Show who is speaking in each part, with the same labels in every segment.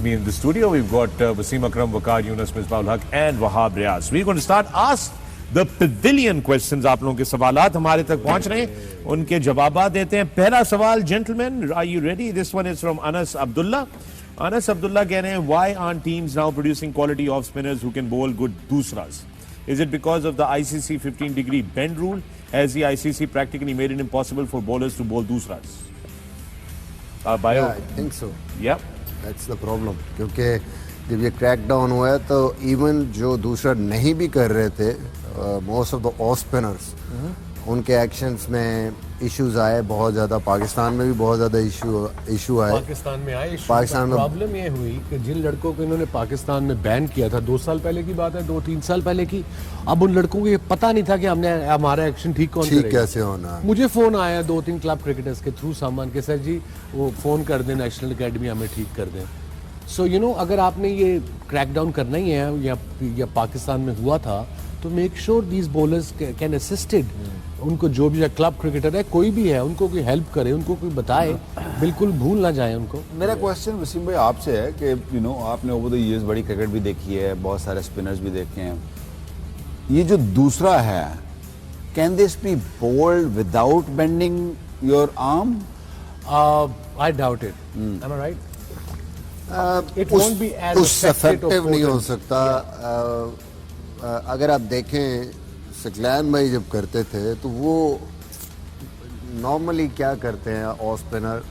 Speaker 1: me in the studio. We've got Wasim Akram, Waqar Yunus, Misbah Haq and Wahab Riaz. We're going to start ask the pavilion questions. आप लोगों के सवालात हमारे तक पहुंच रहे हैं, उनके जवाब देते हैं. पहला सवाल, gentlemen, are you ready? This one is from Anas Abdullah. Anas Abdullah कह रहे हैं, why aren't teams now producing quality off spinners who can bowl good दूसराs? Is it because of the ICC 15-degree bend rule? Has the ICC practically made it impossible for bowlers to bowl दूसराs? Bio?
Speaker 2: Yeah, I think so.
Speaker 1: Yeah.
Speaker 2: That's the problem. क्योंकि जब ये crack down हुआ है तो even जो दूसरा नहीं भी कर रहे थे, most of the off spinners, उनके एक्शंस में इश्यूज आए बहुत ज़्यादा. पाकिस्तान में भी बहुत ज़्यादा इशू आए.
Speaker 3: पाकिस्तान में आए इशू.
Speaker 2: पाकिस्तान में
Speaker 3: प्रॉब्लम ये हुई कि जिन लड़कों को इन्होंने पाकिस्तान में बैन किया था, 2 साल पहले की बात है, 2-3 साल पहले की, अब उन लड़कों को ये पता नहीं था कि हमने हमारा एक्शन ठीक
Speaker 2: कैसे होना.
Speaker 3: मुझे फ़ोन आया 2-3 क्लब क्रिकेटर्स के थ्रू सामान के, सर जी वो फ़ोन कर दें नेशनल अकेडमी, हमें ठीक कर दें. सो यू नो, अगर आपने ये क्रैक डाउन करना ही है या पाकिस्तान में हुआ था, तो make sure these bowlers can assisted. उनको जो भी क्लब क्रिकेटर है, कोई भी है, उनको कोई हेल्प करे, उनको कोई बताए, बिल्कुल भूल ना जाए उनको.
Speaker 4: मेरा क्वेश्चन वसीम भाई आपसे है कि यू नो आपने ओवर द इयर्स बड़ी क्रिकेट भी देखी है, बहुत सारे स्पिनर्स भी देखे हैं. ये जो दूसरा है, can this be bowled without bending your arm?
Speaker 3: I doubt it. Am I right?
Speaker 2: It won't be as effective नहीं हो सकता. अगर आप देखें सकलैन भाई जब करते थे तो वो नॉर्मली क्या करते हैं, ऑफ स्पिनर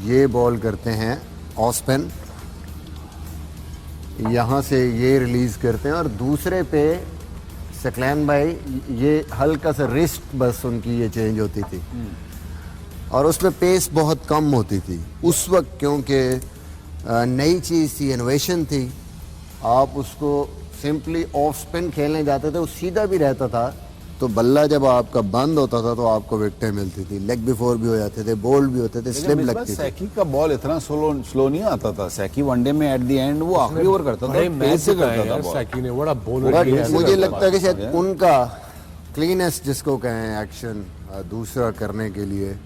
Speaker 2: ये बॉल करते हैं, ऑफ स्पिन यहाँ से ये रिलीज करते हैं, और दूसरे पे सकलैन भाई ये हल्का सा रिस्ट बस उनकी ये चेंज होती थी, और उसमें पेस बहुत कम होती थी उस वक्त, क्योंकि नई चीज़ थी, इनोवेशन थी. आप उसको सिंपली ऑफ स्पिन खेलने जाते थे, वो सीधा भी रहता था, तो बल्ला जब आपका बंद होता था तो आपको विकेटें मिलती थी. लेग बिफोर भी हो जाते थे, बोल्ड भी होते थे, स्लिप लगती थी.
Speaker 4: सैकी का बॉल इतना स्लो नहीं आता था. सैकी वनडे में एट द एंड वो आखिरी ओवर करता था, पेस से करता था.
Speaker 3: सैकी ने बड़ा बॉलर.
Speaker 2: मुझे लगता है कि शायद उनका क्लीनेस्ट जिसको कहें एक्शन दूसरा करने के लिए,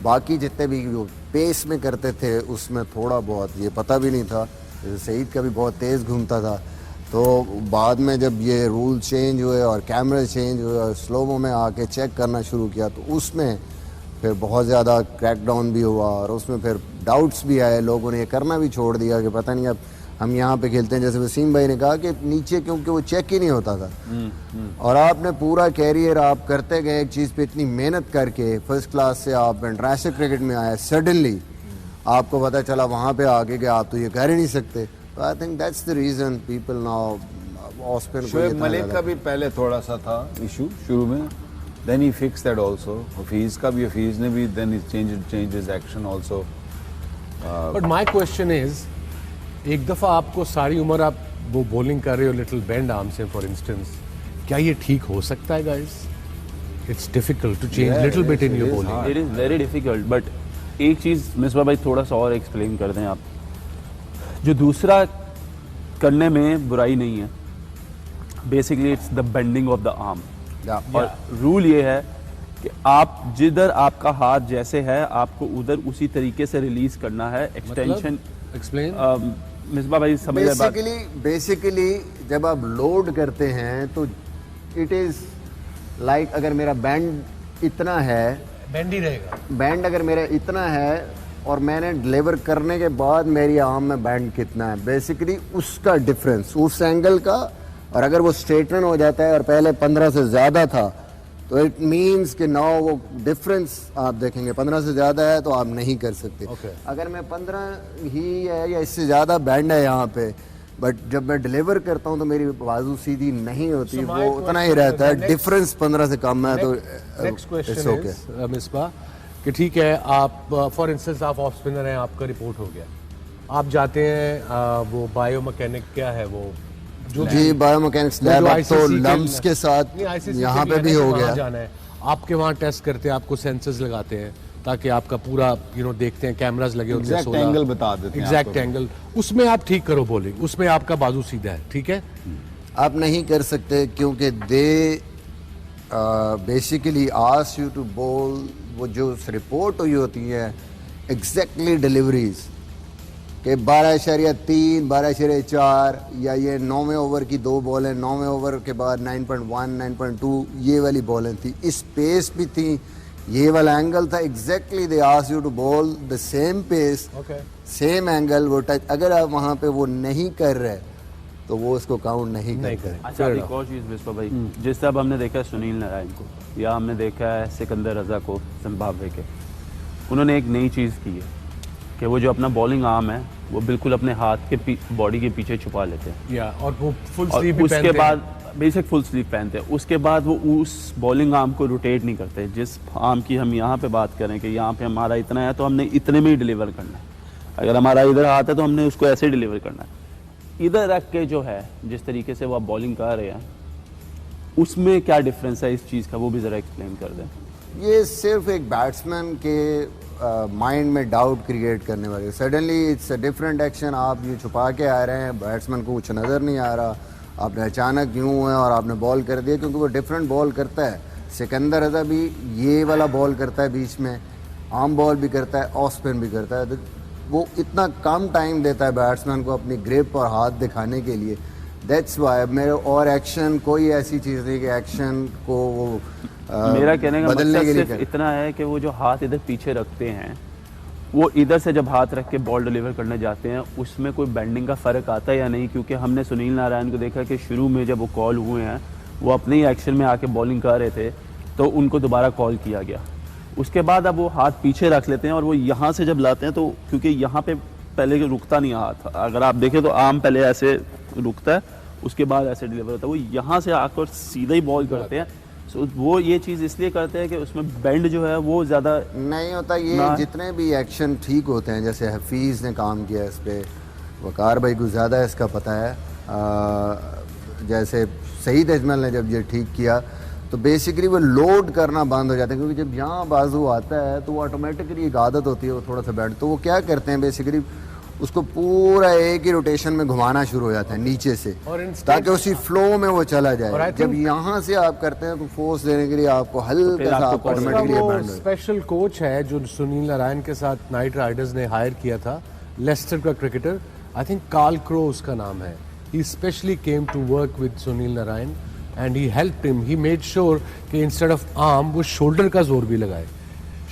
Speaker 2: बाकी जितने भी जो पेस में करते थे उसमें थोड़ा बहुत ये पता भी नहीं था. सईद का भी बहुत तेज़ घूमता था, तो बाद में जब ये रूल चेंज हुए और कैमरे चेंज हुए और स्लोमो में आके चेक करना शुरू किया, तो उसमें फिर बहुत ज़्यादा क्रैकडाउन भी हुआ, और उसमें फिर डाउट्स भी आए. लोगों ने ये करना भी छोड़ दिया कि पता नहीं अब हम यहाँ पे खेलते हैं. जैसे वसीम भाई ने कहा कि नीचे क्योंकि वो चेक ही नहीं होता था, और आपने पूरा कैरियर आप करते गए एक चीज़ पे, इतनी मेहनत करके फर्स्ट क्लास से आप इंटरनेशनल क्रिकेट में आए, सडनली आपको पता चला वहाँ पे आके कि आप तो ये कर ही नहीं सकते. तो I think that's the reason people now of spin.
Speaker 4: Shoaib Malik का भी पहले थोड़ा सा था इशू शुरू में, then he fix that also. Hafeez का भी, हफीज़ ने भी then he change his action also.
Speaker 3: But my question is, एक दफ़ा आपको सारी उम्र आप वो बॉलिंग कर रहे हो लिटिल बेंड आर्म से फॉर इंस्टेंस, क्या ये ठीक हो सकता है guys? It's difficult to change little bit in your bowling.
Speaker 5: It is very difficult. But एक चीज़ मिसबा भाई थोड़ा सा और एक्सप्लेन कर दें आप. जो दूसरा करने में बुराई नहीं है, basically it's the bending of the arm. और रूल ये है कि आप जिधर आपका हाथ जैसे है, आपको उधर उसी तरीके से रिलीज करना है. एक्सटेंशन
Speaker 3: एक्सप्लेन
Speaker 5: मिसबा भाई समझ रहे बात.
Speaker 2: बेसिकली जब आप लोड करते हैं तो इट इज़ लाइक अगर मेरा बैंड इतना है,
Speaker 3: बेंड ही रहेगा.
Speaker 2: बैंड अगर मेरा इतना है और मैंने डिलीवर करने के बाद मेरी आर्म में बैंड कितना है, बेसिकली उसका डिफरेंस उस एंगल का. और अगर वो स्ट्रेटन हो जाता है और पहले 15 से ज़्यादा था, तो इट मीन्स कि नाउ वो डिफरेंस आप देखेंगे 15 से ज़्यादा है तो आप नहीं कर सकते. अगर मैं 15 ही है या इससे ज़्यादा बैंड है यहाँ पे, बट जब मैं डिलीवर करता हूँ तो मेरी बाजू सीधी नहीं होती, वो उतना ही रहता है. डिफरेंस 15 से कम है तो
Speaker 3: नेक्स्ट क्वेश्चन इज मिसबा कि ठीक है, आप फॉर इंस्टेंस आप ऑफ स्पिनर हैं, आपका रिपोर्ट हो गया, आप जाते हैं वो बायो मैकेनिक क्या है वो जो
Speaker 2: जी बायोमैकेनिक्स लैब तो लम्स के साथ यहाँ पे भी हो गया.
Speaker 3: जाना है आपके वहाँ टेस्ट करते हैं, आपको सेंसर्स लगाते हैं ताकि आपका पूरा देखते हैं, कैमरास लगे होते हैं,
Speaker 4: एग्जैक्ट एंगल बता देते हैं,
Speaker 3: एग्जैक्ट एंगल. उसमें आप ठीक करो बॉलिंग, उसमें आपका बाजू सीधा है, ठीक है.
Speaker 2: आप नहीं कर सकते क्योंकि they basically ask you to bowl. वो जो रिपोर्ट हुई होती है एग्जैक्टली डिलीवरीज कि 12.3, 12.4 या ये 9वें ओवर की 2 बॉलें, 9वें ओवर के बाद 9.1, 9.2 ये वाली बॉलें थी, इस पेस भी थी, ये वाला एंगल था। Exactly they ask you to bowl the same pace, same angle, वो टच, अगर आप वहाँ पे वो नहीं कर रहे तो वो उसको काउंट नहीं करते।
Speaker 5: अच्छा, एक और चीज़ मिसबा भाई, जिस तरह हमने देखा है सुनील नारायण को या हमने देखा है सिकंदर रजा को जिम्बाब्वे के, उन्होंने एक नई चीज़ की है कि वो जो अपना बॉलिंग आर्म है वो बिल्कुल अपने हाथ के बॉडी के पीछे छुपा लेते हैं,
Speaker 3: या और वो फुल
Speaker 5: और
Speaker 3: स्लीव भी
Speaker 5: उसके
Speaker 3: पहनते
Speaker 5: बाद बेसिक फुल स्लीव पहनते हैं। उसके बाद वो उस बॉलिंग आर्म को रोटेट नहीं करते। जिस आर्म की हम यहाँ पे बात करें कि यहाँ पे हमारा इतना है तो हमने इतने में ही डिलीवर करना है, अगर हमारा इधर हाथ है तो हमने उसको ऐसे डिलीवर करना है। इधर रख के जो है जिस तरीके से वो आप बॉलिंग कर रहे हैं, उसमें क्या डिफरेंस है इस चीज़ का, वो भी ज़रा एक्सप्लेन कर दें।
Speaker 2: ये सिर्फ एक बैट्समैन के माइंड में डाउट क्रिएट करने वाले, suddenly it's a different action, आप ये छुपा के आ रहे हैं, बैट्समैन को कुछ नज़र नहीं आ रहा, आपने अचानक यूँ है और आपने बॉल कर दिया, क्योंकि वो डिफरेंट बॉल करता है। सिकंदर रजा भी ये वाला बॉल करता है, बीच में आर्म बॉल भी करता है, ऑफ स्पिन भी करता है, तो वो इतना कम टाइम देता है बैट्समैन को अपनी ग्रिप और हाथ दिखाने के लिए। दैट्स वाई मेरे, और एक्शन कोई ऐसी चीज़ नहीं कि एक्शन को वो
Speaker 5: मेरा कहने का
Speaker 2: बदलने
Speaker 5: मकसद
Speaker 2: के लिए
Speaker 5: सिर्फ इतना है कि वो जो हाथ इधर पीछे रखते हैं, वो इधर से जब हाथ रख के बॉल डिलीवर करने जाते हैं उसमें कोई बेंडिंग का फ़र्क आता है या नहीं, क्योंकि हमने सुनील नारायण को देखा कि शुरू में जब वो कॉल हुए हैं वो अपने ही एक्शन में आके बॉलिंग कर रहे थे तो उनको दोबारा कॉल किया गया। उसके बाद अब वो हाथ पीछे रख लेते हैं और वो यहाँ से जब लाते हैं तो क्योंकि यहाँ पे पहले रुकता नहीं हाथ, अगर आप देखें तो आर्म पहले ऐसे रुकता है, उसके बाद ऐसे डिलीवर होता है, वो यहाँ से आकर सीधा ही बॉल करते हैं। सो वो ये चीज़ इसलिए करते हैं कि उसमें बेंड जो है वो ज़्यादा
Speaker 2: नहीं होता। ये जितने भी एक्शन ठीक होते हैं, जैसे हफीज़ ने काम किया इस पर, वकार भाई को ज़्यादा इसका पता है, जैसे सईद अजमल ने जब ये ठीक किया तो बेसिकली वो लोड करना बंद हो जाता है, क्योंकि जब यहाँ बाजू आता है तो वो ऑटोमेटिकली एक आदत होती है वो थोड़ा सा बैठ, तो वो क्या करते हैं बेसिकली उसको पूरा एक ही रोटेशन में घुमाना शुरू हो जाता है नीचे से, ताकि उसी फ्लो में वो चला जाए। जब यहाँ से आप करते हैं तो फोर्स देने के लिए आपको हल्का सा ऑटोमेटिकली बैंड हो।
Speaker 3: स्पेशल कोच है जो सुनील नारायण के साथ नाइट राइडर्स ने हायर किया था, लेस्टर का cricketer, I think Carl Crowe उसका नाम है। He specially came to work with Sunil Narine and he helped him, he made sure कि इंस्टेड ऑफ आर्म वो शोल्डर का जोर भी लगाए।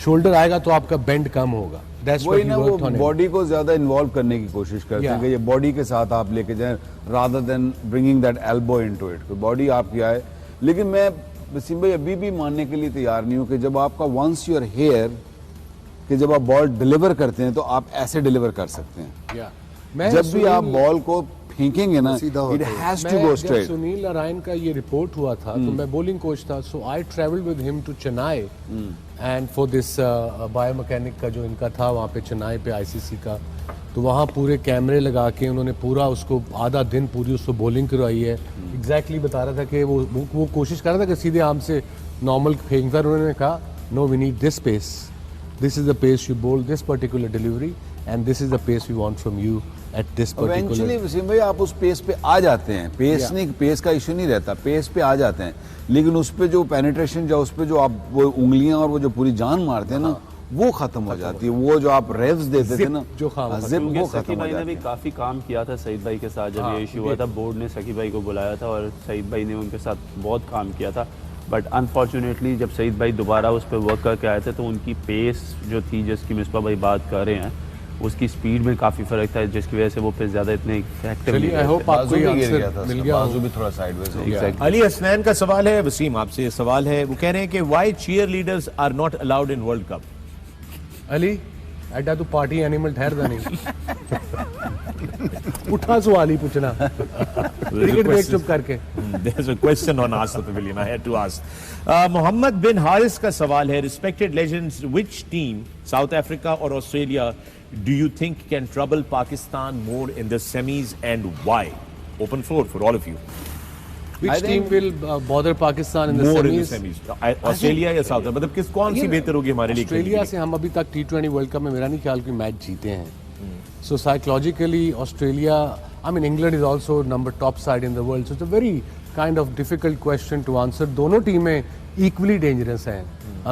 Speaker 3: शोल्डर आएगा तो आपका बेंड कम होगा।
Speaker 4: वही ना, वो बॉडी को ज्यादा इन्वॉल्व करने की कोशिश करते हैं कि ये बॉडी के साथ आप लेके जाएं rather than bringing that elbow into it, body आपकी आए। लेकिन मैं वसीम भाई अभी भी मानने के लिए तैयार नहीं हूं कि जब आपका वंस योर हेयर कि जब आप बॉल डिलीवर करते हैं तो आप ऐसे डिलीवर कर सकते हैं। जब भी आप बॉल को फेंकेंगे ना, it has to go straight.
Speaker 3: Sunil Narine का ये रिपोर्ट हुआ था तो मैं बॉलिंग कोच था, so I travelled with him to Chennai and for this biomechanic का जो इनका था वहाँ पे चेन्नई पे आईसीसी का, तो वहाँ पूरे कैमरे लगा के उन्होंने पूरा उसको आधा दिन पूरी उसको बॉलिंग करवाई है। एग्जैक्टली बता रहा था कि वो कोशिश कर रहा था कि सीधे आर्म से नॉर्मल फेंकता, उन्होंने कहा no we need this pace, this is the pace you bowl this particular delivery and this is the pace we want from you at this particular.
Speaker 4: Eventually Wasim भाई आप उस पेस पे आ जाते हैं, पेस नहीं, पेस का इशू नहीं रहता, पेस पे आ जाते हैं, लेकिन उस पे जो पेनिट्रेशन जो उस पे जो आप वो उंगलियां और वो जो पूरी जान मारते हैं ना वो खत्म हो जाती है। वो जो आप रेव्स देते थे ना
Speaker 3: जो
Speaker 4: जिप वो खत्म
Speaker 5: सकी
Speaker 4: हो
Speaker 5: भाई ने भी
Speaker 4: जाती है।
Speaker 5: काफ़ी काम किया था सईद भाई के साथ जब ये इशू हुआ था, बोर्ड ने सकी भाई को बुलाया था और सईद भाई ने उनके साथ बहुत काम किया था। बट अनफॉर्चुनेटली जब सईद भाई दोबारा उस पर वर्क करके आए थे तो उनकी पेस जो थी जिसकी मिसबा भाई बात कर रहे हैं उसकी स्पीड में काफ़ी फ़र्क था, जिसकी वजह से वो फिर ज़्यादा इतने इफेक्टिव नहीं
Speaker 3: आई होप आपको ये आंसर मिल गया।
Speaker 4: बाजू भी थोड़ा साइडवेज हो गया।
Speaker 1: अली हसनैन का सवाल है, वसीम आपसे सवाल है, वो कह रहे हैं कि why cheerleaders are not allowed in world cup.
Speaker 3: अली एडा तू पार्टी एनिमल ठहरदा नहीं उठा सवाल ही पूछना क्रिकेट देख चुप करके।
Speaker 1: There's a question on Ask the Pavilion. I had to ask. Mohammad बिन हारिस का सवाल है, respected legends, which team, South Africa or Australia, do you think can trouble Pakistan more in the semis and why? Open floor for all of you.
Speaker 3: Which team will bother Pakistan in the
Speaker 1: More
Speaker 3: semis?
Speaker 1: in the semis. Australia या South Africa, मतलब किस कौन सी बेहतर होगी हमारे लिए?
Speaker 3: Australia से हम अभी तक T20 वर्ल्ड कप में मेरा नहीं ख्याल कि मैच जीते हैं। So psychologically Australia, I mean England is also number top side in the world, so it's a very kind of difficult question to answer. दोनों टीमें equally dangerous हैं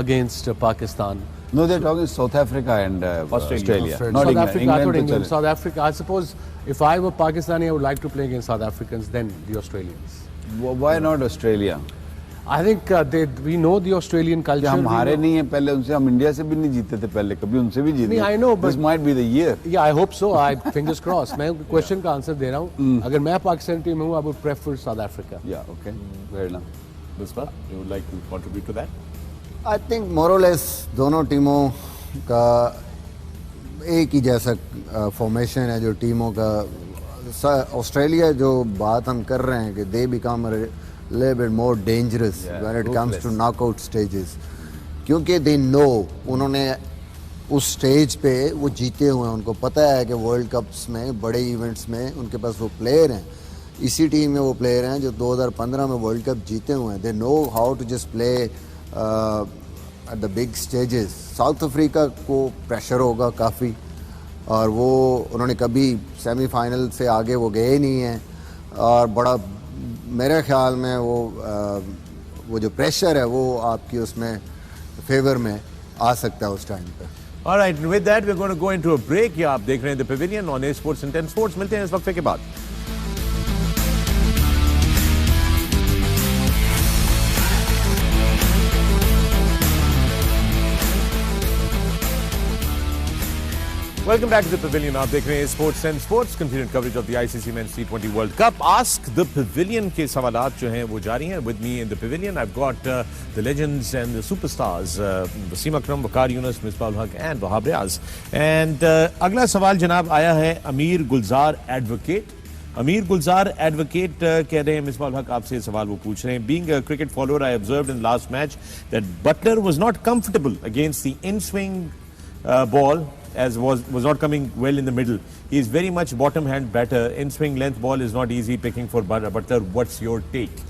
Speaker 3: against Pakistan.
Speaker 4: No, they're talking South Africa and Australia. Not
Speaker 3: South
Speaker 4: England.
Speaker 3: Africa, I thought
Speaker 4: तो
Speaker 3: England.
Speaker 4: चले.
Speaker 3: South Africa. I suppose if I were Pakistani, I would like to play against South Africans, then the Australians.
Speaker 4: Why not Australia?
Speaker 3: I think we know the Australian culture.
Speaker 4: हम
Speaker 3: we
Speaker 4: हारे
Speaker 3: know-
Speaker 4: नहीं है पहले उनसे, हम India से भी नहीं जीते थे पहले, कभी उनसे भी जीते.
Speaker 3: नहीं, I know, but-
Speaker 4: This might be the year.
Speaker 3: Yeah, I hope so. I fingers crossed. मैं क्वेश्चन का आंसर दे रहा हूँ. अगर मैं पाकिस्तान टीम में हूँ, I would prefer South Africa.
Speaker 4: Yeah, okay. Fair enough.
Speaker 1: Misbah, you would like to contribute to that?
Speaker 2: I think morales दोनों टीमों का एक ही जैसा फॉर्मेशन है जो टीमों का. ऑस्ट्रेलिया जो बात हम कर रहे हैं कि they become little bit more dangerous when it comes to knockout stages, क्योंकि they know उन्होंने उस स्टेज पे वो जीते हुए हैं, उनको पता है कि वर्ल्ड कप्स में बड़े इवेंट्स में उनके पास वो प्लेयर हैं. इसी टीम में वो प्लेयर हैं जो 2015 में वर्ल्ड कप जीते हुए हैं. They know how to just play at the big stages. South Africa को प्रेशर होगा काफ़ी, और वो उन्होंने कभी सेमीफाइनल से आगे वो गए नहीं हैं, और बड़ा मेरे ख्याल में वो जो प्रेशर है वो आपकी उसमें फेवर में आ सकता है उस टाइम पे.
Speaker 1: All right, and with that, we're going to go into a break. या आप देख रहे हैं The Pavilion on A Sports and 10 Sports. मिलते हैं इस वक्फे के बाद. Welcome back to The Pavilion. आप देख रहे हैं Sports and Sports, continued coverage of the ICC Men's T20 World Cup. Ask the Pavilion के सवालात जो हैं वो जारी हैं. With me in the Pavilion, I've got the legends and the superstars, Wasim Akram, Waqar Yunus, Misbah Haq and Wahab Riaz. And अगला सवाल जनाब आया है अमीर गुलजार एडवोकेट. अमीर गुलजार एडवोकेट कह रहे हैं मिसबाह हक आपसे ये सवाल वो पूछ रहे हैं. Being a cricket follower, I observed in last match that Butler was not comfortable against the in-swing ball, as was not coming well in the middle. He is very much bottom hand batter. In-swing length ball is not easy picking for Butler. What's your take?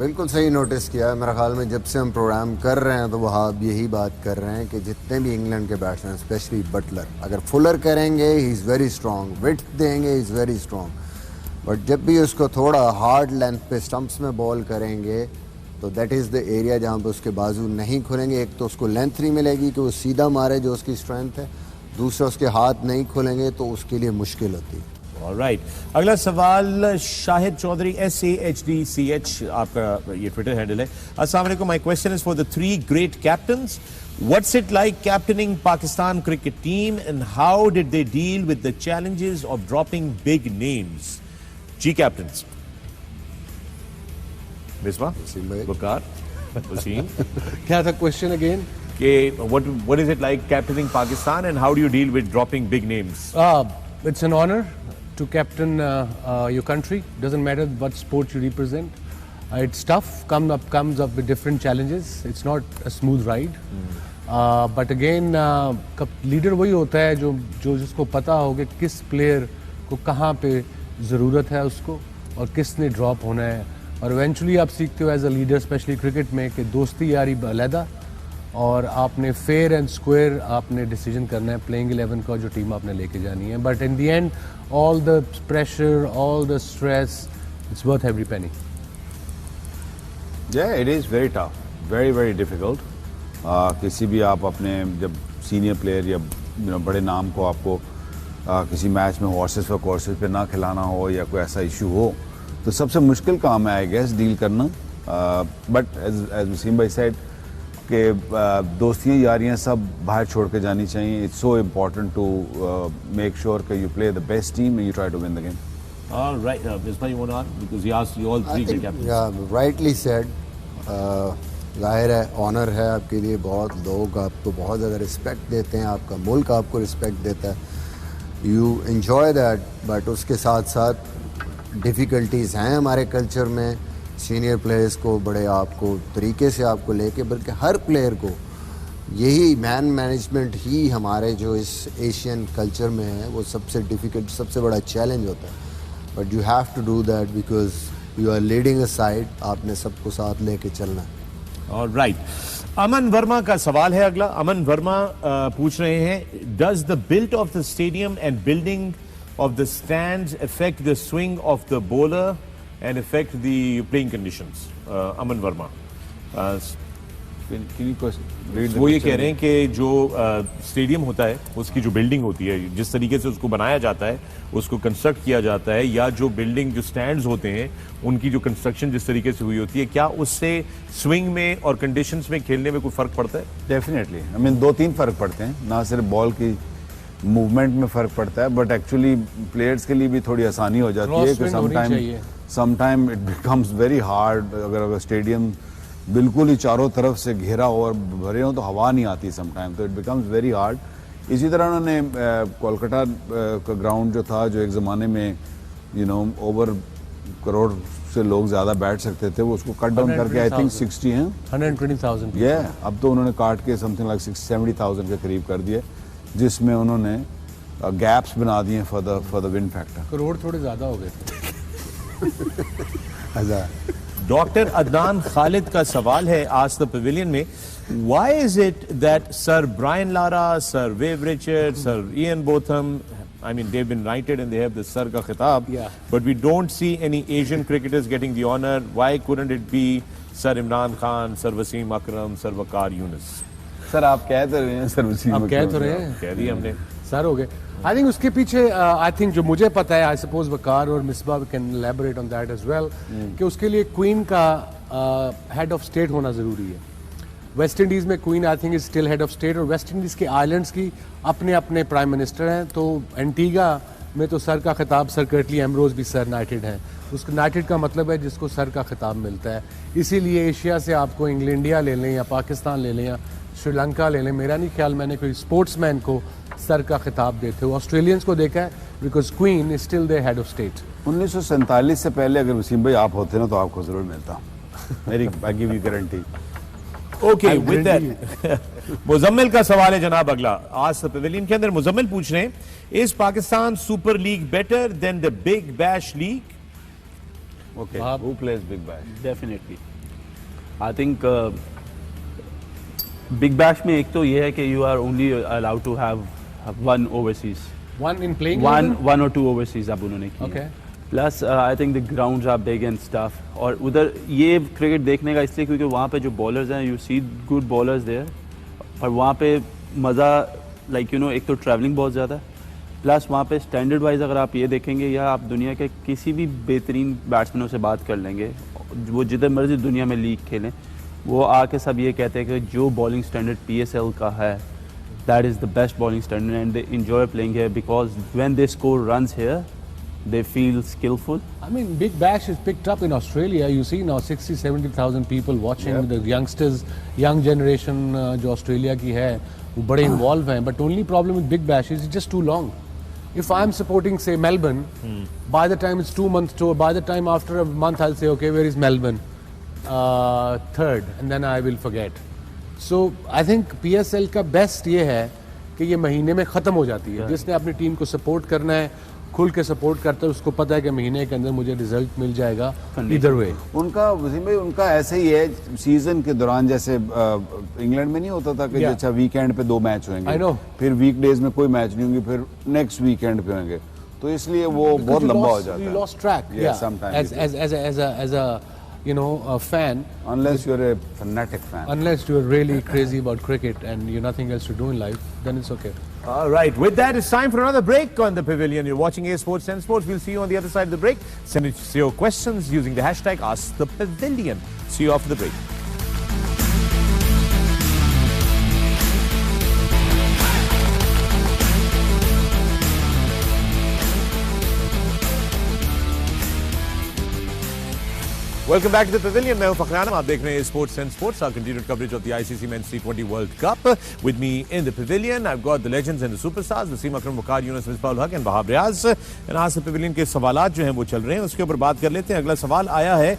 Speaker 2: बिल्कुल सही notice किया है. मेरा ख्याल में जब से हम प्रोग्राम कर रहे हैं तो वहाँ आप यही बात कर रहे हैं कि जितने भी इंग्लैंड के बैट्समैन स्पेशली बटलर, अगर फुलर करेंगे he is very strong, width देंगे he is very strong, but जब भी उसको थोड़ा हार्ड लेंथ पे स्टंप्स में बॉल करेंगे तो दैट इज़ द एरिया जहाँ पे उसके बाजू नहीं खुलेंगे. एक तो उसको लेंथ नहीं मिलेगी कि वो सीधा मारे जो उसकी स्ट्रेंथ है, दूसरा उसके हाथ नहीं खुलेंगे तो उसके लिए मुश्किल होती है.
Speaker 1: Alright. अगला सवाल शाहिद चौधरी SAHDCH आपका ये ट्विटर हैंडल है. अस्सलाम वालेकुम. My question is for the three great captains. What's it like captaining Pakistan cricket team and how did they deal with the challenges of dropping big names? G captains. Misbah, Waqar, Wasim.
Speaker 3: क्या था question again?
Speaker 1: What is it like captaining Pakistan and how do you deal with dropping big names?
Speaker 3: It's an honor to captain your country. Doesn't matter what sport you represent. It's tough. Comes up with different challenges. It's not a smooth ride. But again, leader वही होता है जो जिसको पता हो कि किस player को कहाँ पे ज़रूरत है उसको और किसने ड्रॉप होना है. और इवेंचुअली आप सीखते हो as a leader specially cricket में कि दोस्ती यारी अलहदा और आपने फेयर एंड स्क्वायर आपने डिसीजन करना है प्लेइंग 11 का जो टीम आपने लेके जानी है. But in the end all the pressure, all the stress, it's worth every penny.
Speaker 4: Yeah, it is very tough, very very difficult. किसी भी आप अपने जब सीनियर प्लेयर या बड़े नाम को आपको किसी मैच में हॉर्सेस पर कोर्सेस पे ना खिलाना हो या कोई ऐसा इशू हो तो सबसे मुश्किल काम है आई गेस डील करना. बट एज वसीम भाई सेड कि दोस्तियाँ यारियाँ सब बाहर छोड़ के जानी चाहिए. It's so important to make sure कि you play the best team and you try to win the game.
Speaker 1: All right, Misbah, you want to ask? Because he asked you all three great captains.
Speaker 2: या rightly said. ज़ाहिर है honour है आपके लिए. बहुत लोग आपको बहुत ज़्यादा रिस्पेक्ट देते हैं, आपका मुल्क आपको रिस्पेक्ट देता है. You enjoy that. बट उसके साथ साथ डिफ़िकल्टीज़ हैं हमारे कल्चर में. सीनियर प्लेयर्स को बड़े आपको तरीके से आपको लेके, बल्कि हर प्लेयर को यही मैन मैनेजमेंट ही हमारे जो इस एशियन कल्चर में है वो सबसे डिफ़िकल्ट, सबसे बड़ा चैलेंज होता है. But you have to do that because you are leading a side. आपने सबको साथ लेके चलना है.
Speaker 1: All right. अमन वर्मा का सवाल है अगला. अमन वर्मा पूछ रहे हैं does the build of the stadium and building of the stands affect the swing of the bowler and affect the playing conditions? Aman Verma. वो ये कह रहे हैं कि जो स्टेडियम होता है उसकी जो बिल्डिंग होती है, जिस तरीके से उसको बनाया जाता है, उसको कंस्ट्रक्ट किया जाता है, या जो बिल्डिंग जो स्टैंड्स होते हैं उनकी जो कंस्ट्रक्शन जिस तरीके से हुई होती है, क्या उससे स्विंग में और कंडीशंस में खेलने में कोई फर्क पड़ता है?
Speaker 4: डेफिनेटली, आई मीन 2-3 फर्क पड़ते हैं, ना सिर्फ बॉल की मूवमेंट में फर्क पड़ता है, बट एक्चुअली प्लेयर्स के लिए भी थोड़ी आसानी हो जाती है कि sometime it becomes very hard. अगर स्टेडियम बिल्कुल ही चारों तरफ से घेरा हो और भरे हो तो हवा नहीं आती समटाइम, तो इट बिकम्स वेरी हार्ड। इसी तरह उन्होंने कोलकाता का ग्राउंड जो था, जो एक ज़माने में ओवर करोड़ से लोग ज़्यादा बैठ सकते थे, वो उसको कट डाउन करके आई थिंक 60 हैं
Speaker 3: 120,000
Speaker 4: ये अब तो उन्होंने काट के समथिंग लाइक 60-70,000 के करीब कर दिए, जिसमें उन्होंने गैप्स बना दिए for the win factor.
Speaker 3: Crore थोड़े ज़्यादा हो गए थे।
Speaker 1: डॉक्टर अदनान खालिद का सवाल है आज द पवेलियन में, why is it that sir Brian Lara, sir Viv Richard, sir Ian Botham, I mean they've been knighted and they have the sir ka khitab, but we don't see any Asian cricketers getting the honor. Why couldn't it be Sir Imran Khan, Sir Wasim Akram, Sir Waqar Yunus?
Speaker 4: Sir आप कह तो रहे हैं, sir Wasim
Speaker 3: आप कह तो रहे हैं,
Speaker 1: कह दिया हमने,
Speaker 3: सर हो गए। आई थिंक उसके पीछे आई थिंक जो मुझे पता है, आई सपोज वकार और Misbah can elaborate on that as well, कि उसके लिए क्वीन का हेड ऑफ स्टेट होना ज़रूरी है। वेस्ट इंडीज़ में queen I think is still head of state, और वेस्ट इंडीज़ के आइलैंड्स की अपने अपने प्राइम मिनिस्टर हैं। तो एंटीगा में तो सर का खिताब सर कर्टली एमरोज भी सर नाइटेड हैं, उसको नाइटेड का मतलब है जिसको सर का खिताब मिलता है। इसीलिए एशिया से आपको इंडिया ले लें या पाकिस्तान ले लें या श्रीलंका ले लें, मेरा नहीं ख्याल मैंने कोई स्पोर्ट्समैन को सर का खिताब देते हुए ऑस्ट्रेलियंस को देखा है, because queen is still the head of state.
Speaker 4: 1947 से पहले अगर वसीम भाई आप होते ना तो आपको जरूर मिलता, मेरी I give you guarantee.
Speaker 1: Okay with that Muzammil का सवाल है जनाब अगला आज द पवेलियन के अंदर। मुजम्मिल पूछ रहे हैं, is Pakistan super league better than the big bash league?
Speaker 4: Okay, who plays big bash?
Speaker 5: Definitely I think big bash में एक तो ये है कि you are only allowed to have one overseas,
Speaker 3: one in playing,
Speaker 5: one और two overseas अब उन्होंने की।
Speaker 3: Okay,
Speaker 5: plus I think the grounds are big and stuff, और उधर ये क्रिकेट देखने का इसलिए क्योंकि वहाँ पे जो बॉलर्स हैं, you see good bowlers there, और वहाँ पे मज़ा लाइक एक तो ट्रैवलिंग बहुत ज़्यादा है, प्लस वहाँ पे स्टैंडर्ड वाइज अगर आप ये देखेंगे या आप दुनिया के किसी भी बेहतरीन बैट्समैनों से बात कर लेंगे, वो जिधर मर्जी दुनिया में लीग खेलें, वो आके सब ये कहते हैं कि जो बॉलिंग स्टैंडर्ड PSL का है, that is the best bowling standard, and they enjoy playing here because when they score runs here they feel skillful.
Speaker 3: I mean, Big Bash is picked up in Australia. You see now 60-70,000 people watching, the youngsters, young generation जो Australia की है वो बड़े involve हैं, but only problem with Big Bash is it's just too long. If I'm supporting say Melbourne, by the time it's 2 months tour, by the time after a month I'll say okay, where is Melbourne? Third, and then I will forget. So I think PSL का best ये है कि ये महीने में ख़त्म हो जाती है। जिसने अपनी टीम को सपोर्ट करना है, खुल के सपोर्ट करता है, उसको पता है कि महीने के अंदर मुझे रिजल्ट मिल जाएगा इधर वे।
Speaker 4: उनका वसीम भाई उनका ऐसे ही है, सीजन के दौरान जैसे इंग्लैंड में नहीं होता था कि अच्छा वीकेंड पे 2 मैच होंगे, फिर वीकडेज में कोई मैच नहीं होंगे, फिर नेक्स्ट वीकेंड पे होंगे, तो इसलिए वो बहुत लंबा हो जाता है।
Speaker 3: You lost track, as a fan,
Speaker 4: unless you're a fanatic fan,
Speaker 3: unless you're really crazy about cricket and you're nothing else to do in life, then it's okay.
Speaker 1: All right, with that, it's time for another break on the Pavilion. You're watching A Sports and Sports. We'll see you on the other side of the break. Send us your questions using the hashtag #AskThePavilion. See you after the break. Welcome back to the Pavilion. मैं हूं फखरान, आप देख रहे हैं sports and sports, our continued coverage of the ICC Men's T20 World Cup. With me in the Pavilion, I've got the legends and the superstars, Wasim Akram, Waqar Yunus, Misbah-ul Haq and Wahab Riaz. And आज से Pavilion के सवालात जो हैं वो चल रहे हैं, उसके ऊपर बात कर लेते हैं। अगला सवाल आया है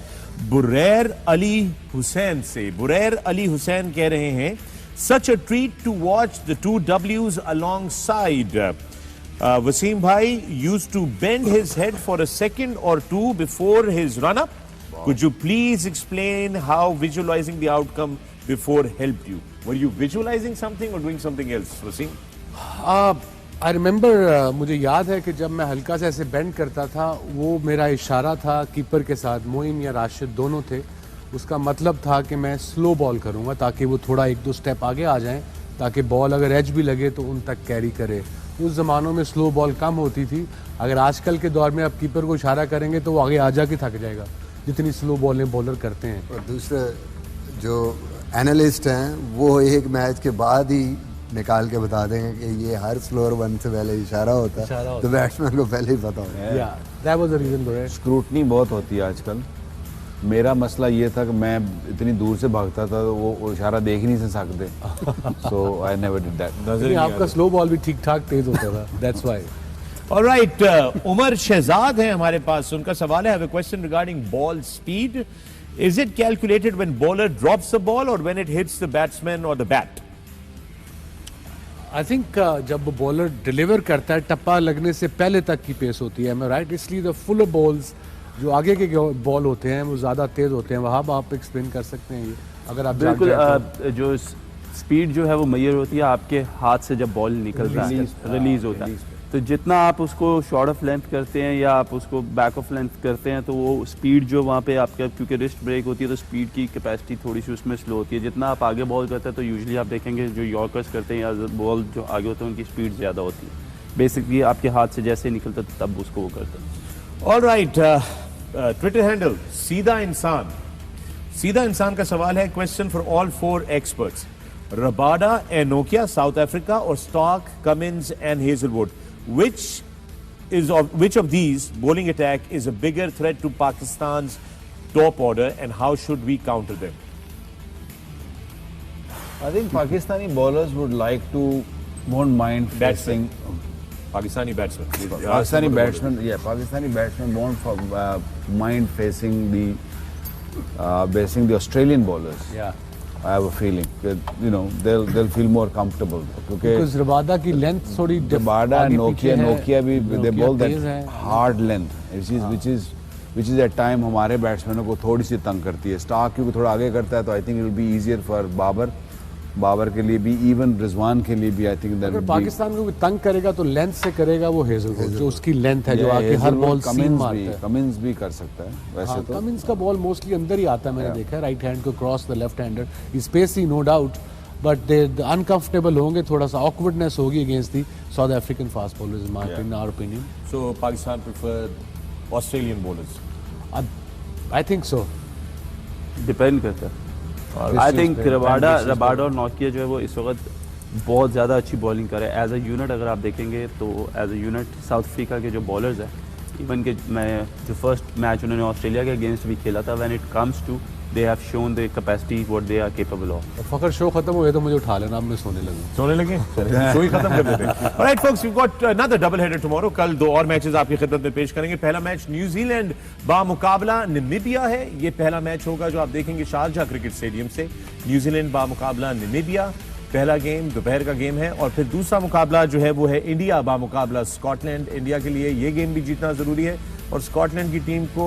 Speaker 1: बुरैर अली हुसैन से। बुरैर अली हुसैन कह रहे हैं, such a treat to watch the two W's alongside. Wasim bhai used to bend his head for a second or two before his run-up. Could you please explain how visualizing the outcome before helped you? Were you visualizing something or doing something else, Wasim?
Speaker 3: I remember, मुझे याद है कि जब मैं हल्का से ऐसे bend करता था, वो मेरा इशारा था कीपर के साथ, मोइन या राशिद दोनों थे, उसका मतलब था कि मैं स्लो बॉल करूंगा ताकि वो थोड़ा 1-2 स्टेप आगे आ जाएं, ताकि बॉल अगर एज भी लगे तो उन तक कैरी करे। उस ज़मानों में स्लो बॉल कम होती थी। अगर आजकल के दौर में आप कीपर को इशारा करेंगे तो वो आगे आ जाके थक जाएगा, जितनी स्लो बॉलें बॉलर करते हैं।
Speaker 2: और दूसरे जो एनालिस्ट हैं वो एक मैच के बाद ही निकाल के बता देंगे कि ये हर स्लोअर वन से पहले इशारा होता है, तो बैट्समैन को पहले ही पता होता है।
Speaker 3: या that was the reason for it.
Speaker 4: Scrutiny बहुत होती है आजकल। मेरा मसला ये था कि मैं इतनी दूर से भागता था तो वो इशारा देख ही नहीं सकते, सो आई नेवर डिड दैट।
Speaker 1: नजर
Speaker 3: आपका स्लो बॉल भी ठीक ठाक तेज होता था, that's why.
Speaker 1: Alright, Umar Shahzad है हमारे पास, उनका सवाल है, I have a question regarding ball speed. Is it calculated when bowler drops the ball or when it hits the batsman or the bat?
Speaker 3: I think जब बॉलर डिलीवर करता है टप्पा लगने से पहले तक की पेस होती है, मैं राइट, इसलिए द फुल बॉल्स जो आगे के बॉल होते हैं वो ज़्यादा तेज़ होते हैं। वहाँ आप एक्सप्लेन कर सकते हैं ये, अगर आप जान
Speaker 5: बिल्कुल।
Speaker 3: जाएं तो।
Speaker 5: जो स्पीड जो है वो मैयर होती है आपके हाथ से जब बॉल निकलता है, रिलीज होता है। तो जितना आप उसको शॉर्ट ऑफ लेंथ करते हैं या आप उसको बैक ऑफ लेंथ करते हैं तो वो स्पीड जो वहाँ पे आपका, क्योंकि रिस्ट ब्रेक होती है तो स्पीड की कैपेसिटी थोड़ी सी उसमें स्लो होती है। जितना आप आगे बॉल करते हैं तो यूजुअली आप देखेंगे जो यॉर्कर्स करते हैं या बॉल जो आगे होते हैं उनकी स्पीड ज़्यादा होती है। बेसिकली आपके हाथ से जैसे निकलता है तब उसको वो करते हैं।
Speaker 1: ऑलराइट, ट्विटर हैंडल सीधा इंसान का सवाल है, question for all 4 experts. Rabada and नोकिया साउथ अफ्रीका और Starc, Cummins and Hazlewood, which of these bowling attack is a bigger threat to Pakistan's top order and how should we counter them?
Speaker 4: I think Pakistani bowlers would like to, won't mind facing.
Speaker 1: Pakistani batsmen.
Speaker 4: Pakistani batsmen won't mind facing the Australian bowlers.
Speaker 3: Yeah.
Speaker 4: I have a feeling that they'll feel more comfortable
Speaker 3: Because Rabada की length थोड़ी
Speaker 4: Rabada, Nokia भी they bowl
Speaker 3: Tej
Speaker 4: that
Speaker 3: है।
Speaker 4: hard length, which is at time हमारे बैट्समैनों को थोड़ी सी तंग करती है। स्टार्क क्योंकि थोड़ा आगे करता है तो I think it will be easier for Babar के लिए भी, इवन रिजवान के लिए भी। आई थिंक
Speaker 3: अगर पाकिस्तान को तंग करेगा तो लेंथ से करेगा वो हेजलवुड, जो उसकी लेंथ है, जो आके हर बॉल सीम मारता है।
Speaker 4: कमिंस भी कर सकता है वैसे तो।
Speaker 3: कमिंस का बॉल मोस्टली अंदर ही आता है, मैंने देखा है, राइट हैंड को cross the left hander, especially no doubt, but they uncomfortable होंगे, थोड़ा सा ऑकवर्डनेस होगी against the South African fast bowlers in my opinion, our opinion.
Speaker 1: So Pakistan preferred Australian bowlers.
Speaker 3: I think so.
Speaker 5: Depend करता है। I think Rabada और Nokia जो है वो इस वक्त बहुत ज़्यादा अच्छी बॉलिंग कर रहे हैं एज अ यूनिट। अगर आप देखेंगे तो as a unit South Africa के जो बॉलर्स हैं, इवन के मैं जो फर्स्ट मैच उन्होंने ऑस्ट्रेलिया के अगेंस्ट भी खेला था, when it comes to they have shown the capacity what they are capable of.
Speaker 3: Fakhar show खत्म हो गया तो मुझे उठा लेना, अब मैं सोने लगे।
Speaker 1: शो ही खत्म कर देते हैं। Alright folks, we've got another double header tomorrow. कल 2 और मैचेस आपकी खिदमत में पेश करेंगे। पहला मैच न्यूजीलैंड बामुकाबला नामीबिया है। ये पहला मैच होगा जो आप देखेंगे शारजाह क्रिकेट स्टेडियम से। न्यूजीलैंड बामुकाबला नामीबिया, पहला गेम दोपहर का गेम है। और फिर दूसरा मुकाबला जो है वो है इंडिया बामुकाबला स्कॉटलैंड। इंडिया के लिए ये गेम भी जीतना जरूरी है और स्कॉटलैंड की टीम को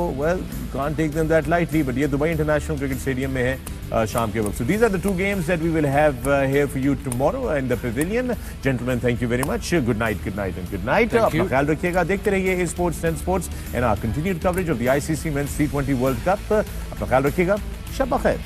Speaker 1: can't take them that lightly, but ये दुबई इंटरनेशनल क्रिकेट स्टेडियम में है शाम के वक्त। So these are the 2 games that we will have here for you tomorrow in the pavilion. Gentlemen, thank you very much. Good night and good night. अपना ख्याल रखिएगा, देखते रहिए Sports 10 Sports and our continued coverage of the ICC Men's T20 World Cup. अपना ख्याल रखिएगा, शब बखैर।